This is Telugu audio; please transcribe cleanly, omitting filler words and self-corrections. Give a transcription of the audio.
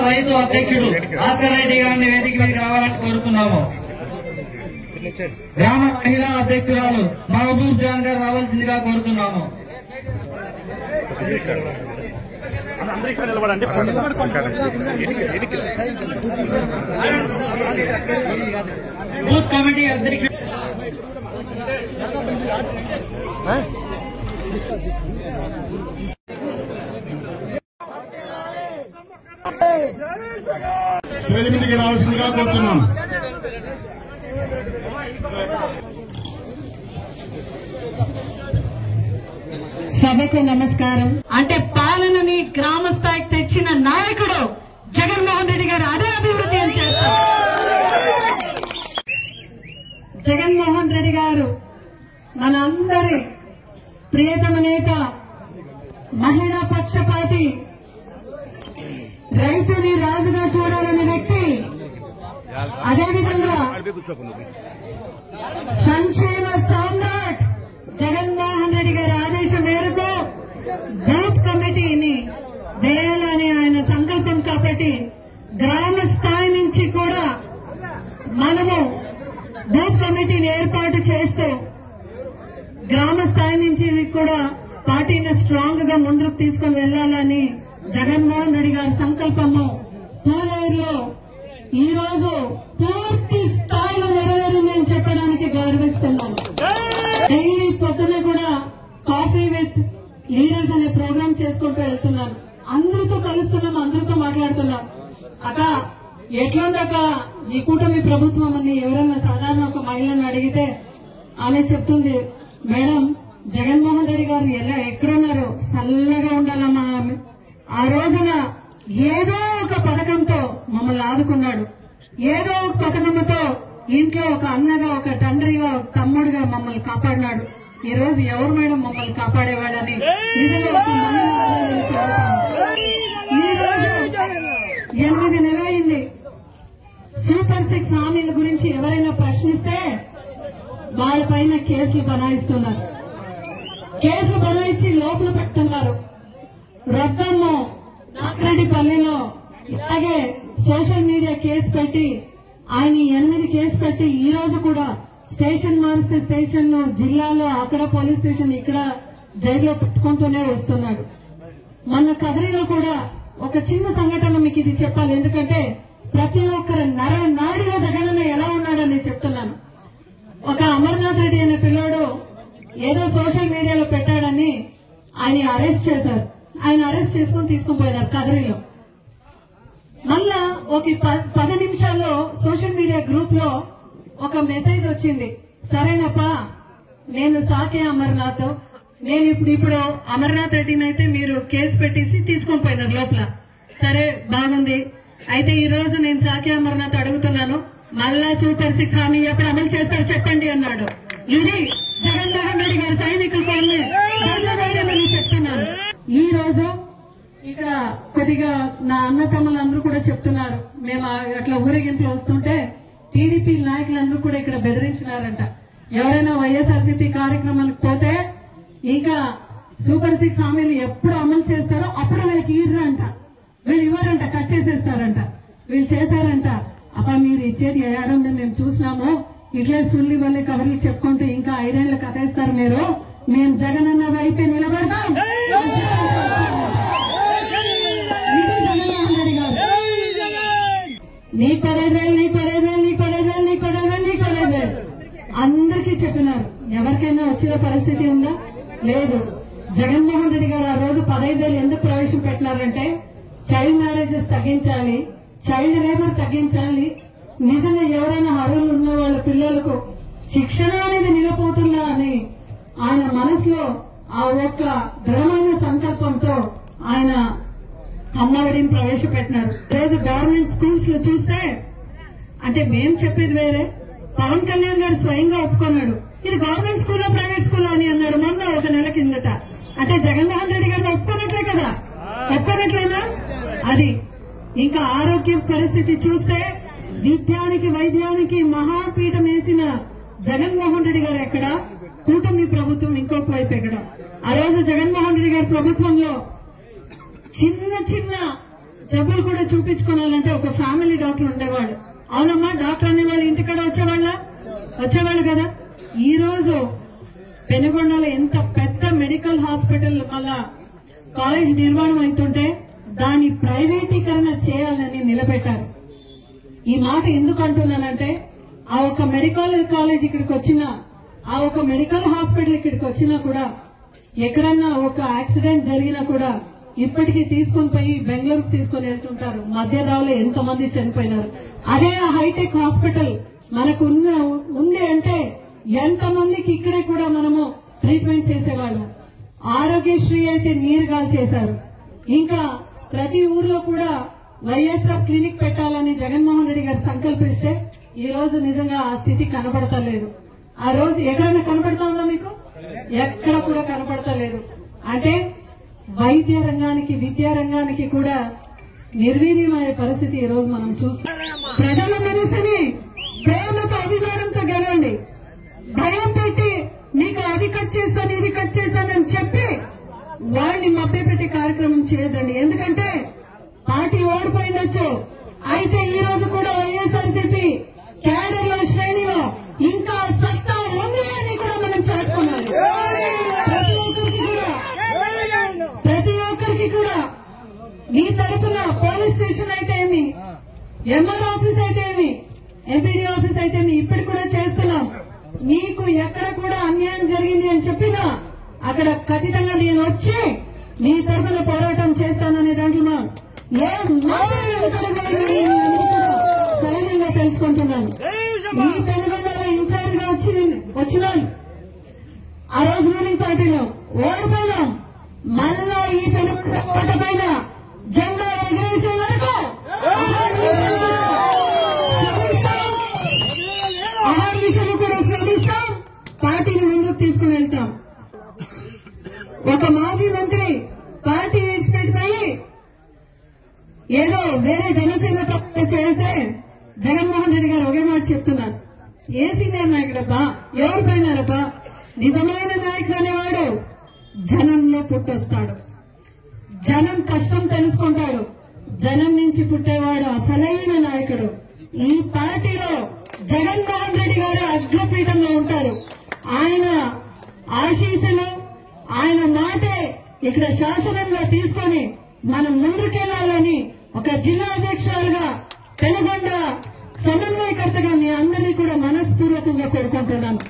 రైతు అధ్యక్షుడు భాస్కర్ రెడ్డి గారిని వేదిక మీద రావాలని కోరుతున్నాము. గ్రామ మహిళా అధ్యక్షురాలు మహబూబ్ జాన్ గారు రావాల్సిందిగా కోరుతున్నాము. బూత్ కమిటీ అధ్యక్షుడు మీదికి రావాల్సిందిగా కోరుతున్నాం. సభకు నమస్కారం. అంటే పాలనని గ్రామ స్థాయికి తెచ్చిన నాయకుడు జగన్మోహన్ రెడ్డి గారు అదే అభివృద్ధి అని చేస్తారు. జగన్మోహన్ రెడ్డి గారు మనందరి ప్రియతమ నేత, మహిళా పక్షపాతి, రైతుని రాజుగా చూడాలనే వ్యక్తి, అదేవిధంగా సంక్షేమ సామ్రాట్ జగన్మోహన్ రెడ్డి గారి ఆదేశం మేరకు బూత్ కమిటీని వేయాలని ఆయన సంకల్పం కాబట్టి గ్రామ స్థాయి నుంచి కూడా మనము బూత్ కమిటీని ఏర్పాటు చేస్తూ గ్రామ స్థాయి నుంచి కూడా పార్టీని స్ట్రాంగ్ గా ముందుకు తీసుకుని వెళ్లాలని జగన్మోహన్ రెడ్డి గారి సంకల్పము పూలేరులో ఈ రోజు పూర్తి స్థాయిలో నెరవేరిందని చెప్పడానికి గౌరవిస్తున్నాను. డైలీ పొద్దున కూడా కాఫీ విత్ లీడర్స్ అనే ప్రోగ్రామ్ చేసుకుంటూ వెళ్తున్నాను. అందరితో కలుస్తున్నాం, అందరితో మాట్లాడుతున్నాం. అక్క ఎట్లుందక్క ఈ కూటమి ప్రభుత్వం అని ఎవరైనా సాధారణ ఒక మహిళను అడిగితే ఆమె చెప్తుంది, మేడం జగన్మోహన్ రెడ్డి గారు ఎక్కడున్నారు, చల్లగా ఉండాలమ్మా. ఆ రోజున ఏదో ఒక పథకంతో మమ్మల్ని ఆదుకున్నాడు, ఏదో ఒక పథకంతో ఇంట్లో ఒక అన్నగా, ఒక తండ్రిగా, ఒక తమ్ముడుగా మమ్మల్ని కాపాడినాడు. ఈ రోజు ఎవరు మేడం మమ్మల్ని కాపాడేవాళ్ళని నిజంగా ఈ రోజు 8 నెలలు అయింది. సూపర్ 6 హామీల గురించి ఎవరైనా ప్రశ్నిస్తే వాళ్ళపైన కేసులు బనాయిస్తున్నారు, కేసులు బనాయించి లోపల పెడుతున్నారు. రద్దమ్ము నాగిరెడ్డిపల్లిలో ఇలాగే సోషల్ మీడియా కేసు పెట్టి ఆయన 8 కేసు పెట్టి ఈ రోజు కూడా స్టేషన్ మారిస్తే స్టేషన్ జిల్లాలో అక్కడ పోలీస్ స్టేషన్ ఇక్కడ జైల్లో పెట్టుకుంటూనే వస్తున్నాడు. మన కదిరిలో కూడా ఒక చిన్న సంఘటన మీకు ఇది చెప్పాలి, ఎందుకంటే ప్రతి ఒక్కరు నాడిలో జగనన్న ఎలా ఉన్నాడని చెప్తున్నాను. ఒక అమర్నాథ్ రెడ్డి అనే పిల్లోడు ఏదో సోషల్ మీడియాలో పెట్టాడని ఆయన అరెస్ట్ చేశారు. ఆయన అరెస్ట్ చేసుకుని తీసుకుని పోయినారు కదిరిలో. మళ్ళా ఒక 10 నిమిషాల్లో సోషల్ మీడియా గ్రూప్ లో ఒక మెసేజ్ వచ్చింది, సరేనప్పా నేను సాకే అమర్నాథ్, నేను ఇప్పుడు అమర్నాథ్ రెడ్డిని అయితే మీరు కేసు పెట్టేసి తీసుకొని పోయినారు లోపల. సరే బాగుంది, అయితే ఈ రోజు నేను సాకే అమర్నాథ్ అడుగుతున్నాను, మళ్ళా సూపర్ 6 హామీ ఎప్పుడు అమలు చేస్తారు చెప్పండి అన్నాడు. ఇది జగన్మోహన్ రెడ్డి గారి సైనికులతో ధైర్యమని చెప్తున్నాను. ఈ రోజు ఇక్కడ కొద్దిగా నా అన్న తమ్ములందరూ కూడా చెప్తున్నారు, మేము అట్లా ఊరేగింపులు వస్తుంటే టీడీపీ నాయకులందరూ కూడా ఇక్కడ బెదిరించినారంట. ఎవరైనా వైఎస్ఆర్సీపీ కార్యక్రమానికి పోతే ఇంకా సూపర్ 6 హామీలు ఎప్పుడు అమలు చేస్తారో అప్పుడు వీళ్ళకి ఇర్రంట, వీళ్ళు ఇవ్వరంట, కట్ చేసేస్తారంట, వీళ్ళు చేశారంట. అప్ప మీరు ఇచ్చేది ఏడాది మేము చూసినాము, ఇట్లే సుల్లి వల్లి కబర్లు చెప్పుకుంటూ ఇంకా 5 ఏళ్లు కథేస్తారు మీరు, మేము జగనన్న వైపే నిలబడతాం. జగన్మోహన్ రెడ్డి గారు నీ 15,000 నీ 15,000 నీ 15,000 నీ 15,000 నీ 15,000 అందరికీ చెప్పినారు. ఎవరికైనా వచ్చిన పరిస్థితి ఉందా? లేదు. జగన్మోహన్ రెడ్డి గారు ఆ రోజు 15,000 ఎందుకు ప్రవేశపెట్టినారంటే చైల్డ్ మ్యారేజెస్ తగ్గించాలి, చైల్డ్ లేబర్ తగ్గించాలి, నిజంగా ఎవరైనా అర్హులు ఉన్న వాళ్ళ పిల్లలకు శిక్షణ అనేది నిలబోతుందా అని ఆయన మనసులో ఆ ఒక్క దృఢమైన సంకల్పంతో ఆయన అమ్మఒడిని ప్రవేశపెట్టినారు. రోజు గవర్నమెంట్ స్కూల్స్ లో చూస్తే అంటే మేం చెప్పేది వేరే, పవన్ కళ్యాణ్ గారు స్వయంగా ఒప్పుకున్నాడు ఇది గవర్నమెంట్ స్కూల్లో ప్రైవేట్ స్కూల్లో అని అన్నాడు మొన్న 1 నెల కిందట. అంటే జగన్మోహన్ రెడ్డి గారు ఒప్పుకున్నట్లే కదా, ఒప్పుకున్నట్లేనా? అది ఇంకా ఆరోగ్య పరిస్థితి చూస్తే విద్యానికి వైద్యానికి మహాపీఠం వేసిన జగన్మోహన్ రెడ్డి గారు ఎక్కడ, కూటమి ప్రభుత్వం ఇంకొక వైపు ఎక్కడ. ఆ రోజు జగన్మోహన్ రెడ్డి గారి ప్రభుత్వంలో చిన్న చిన్న జబ్బులు కూడా చూపించుకోవాలంటే ఒక ఫ్యామిలీ డాక్టర్ ఉండేవాళ్ళు. అవునమ్మా, డాక్టర్ అనే వాళ్ళు ఇంటికాడ వచ్చేవాళ్ళు కదా. ఈ రోజు పెనుగొండలో ఎంత పెద్ద మెడికల్ హాస్పిటల్ మళ్ళా కాలేజ్ నిర్మాణం అవుతుంటే దాని ప్రైవేటీకరణ చేయాలని నిలబెట్టారు. ఈ మాట ఎందుకు అంటున్నానంటే, ఆ ఒక మెడికల్ కాలేజ్ ఇక్కడికి వచ్చినా, ఆ ఒక మెడికల్ హాస్పిటల్ ఇక్కడికి వచ్చినా కూడా ఎక్కడన్నా ఒక యాక్సిడెంట్ జరిగినా కూడా ఇప్పటికీ తీసుకుని పోయి బెంగళూరుకు తీసుకుని వెళ్తుంటారు. మధ్యరావులో ఎంతమంది చనిపోయినారు. అదే ఆ హైటెక్ హాస్పిటల్ మనకు ఉంది అంటే ఎంతమందికి ఇక్కడే కూడా మనము ట్రీట్మెంట్ చేసేవాళ్ళం. ఆరోగ్యశ్రీ అయితే నీరుగాలు చేశారు. ఇంకా ప్రతి ఊర్లో కూడా వైఎస్ఆర్ క్లినిక్ పెట్టాలని జగన్మోహన్ రెడ్డి గారు సంకల్పిస్తే ఈ రోజు నిజంగా ఆ స్థితి కనబడతలేదు. ఆ రోజు ఎక్కడైనా కనబడతా ఉందా మీకు? ఎక్కడ కూడా కనబడతలేదు. అంటే వైద్య రంగానికి విద్యా రంగానికి కూడా నిర్వీర్యమయ్యే పరిస్థితి ఈ రోజు మనం చూస్తాం. ప్రజల మనసుని ప్రేమతో అభిమానంతో గెలవండి. భయం పెట్టి నీకు అది కట్ చేస్తాను ఇది కట్ చేస్తానని చెప్పి వాళ్ళని మభ్యపెట్టే కార్యక్రమం చేయదండి. ఎందుకంటే పార్టీ ఓడిపోయిండొచ్చు, అయితే ఈ రోజు కూడా వైఎస్ఆర్సీపీ క్యాడర్ లో శ్రేణిలో ఇంకా సత్తా ఉంది అని కూడా మనం చాటుకున్నాం. ప్రతి ఒక్కరికి కూడా మీ తరఫున పోలీస్ స్టేషన్ అయితే ఏమి, ఎంఆర్ ఆఫీస్ అయితే ఏమి, ఎంపీడీ ఆఫీస్ అయితే ఏమి ఇప్పుడు కూడా చేస్తున్నాం. మీకు ఎక్కడ కూడా అన్యాయం జరిగింది అని చెప్పినా అక్కడ ఖచ్చితంగా నేను వచ్చి మీ తరఫున పోరాటం చేస్తాననే దాంట్లో సరైనంగా తెలుసుకుంటున్నాను. ఈ పెనుగొండలో ఇన్ఛార్జ్ గా వచ్చినాను. ఆ రోజు రూలింగ్ పార్టీలో ఓడిపోయినాం. మళ్ళా ఈ పెనుగొండ కోట పైన జెండా ఎగరేసే వరకు విషయంలో కూడా శ్రమిస్తాం, పార్టీని ముందుకు తీసుకుని వెళ్తాం. ఒక మాజీ మంత్రి పార్టీ విడిచిపెట్టిపోయి ఏదో వేరే జనసేన చేస్తే జగన్మోహన్ రెడ్డి గారు ఒకే మాట చెప్తున్నారు, ఏ సీనియర్ నాయకుడబ్బా, ఎవరు పోయినారబ్బా? నిజమైన నాయకుడు అనేవాడు జనంలో పుట్టొస్తాడు, జనం కష్టం తెలుసుకుంటాడు, జనం నుంచి పుట్టేవాడు అసలైన నాయకుడు. ఈ పార్టీలో జగన్మోహన్ రెడ్డి గారు అగ్రపీఠంలో ఉంటారు. ఆయన ఆశీస్సులు, ఆయన మాటే ఇక్కడ శాసనంగా తీసుకొని మనం ముందుకెళ్లాలని ఒక జిల్లా అధ్యక్షురాలుగా పెనుగొండ సమన్వయకర్తగా మీ అందరినీ కూడా మనస్పూర్వకంగా కోరుకుంటున్నాను.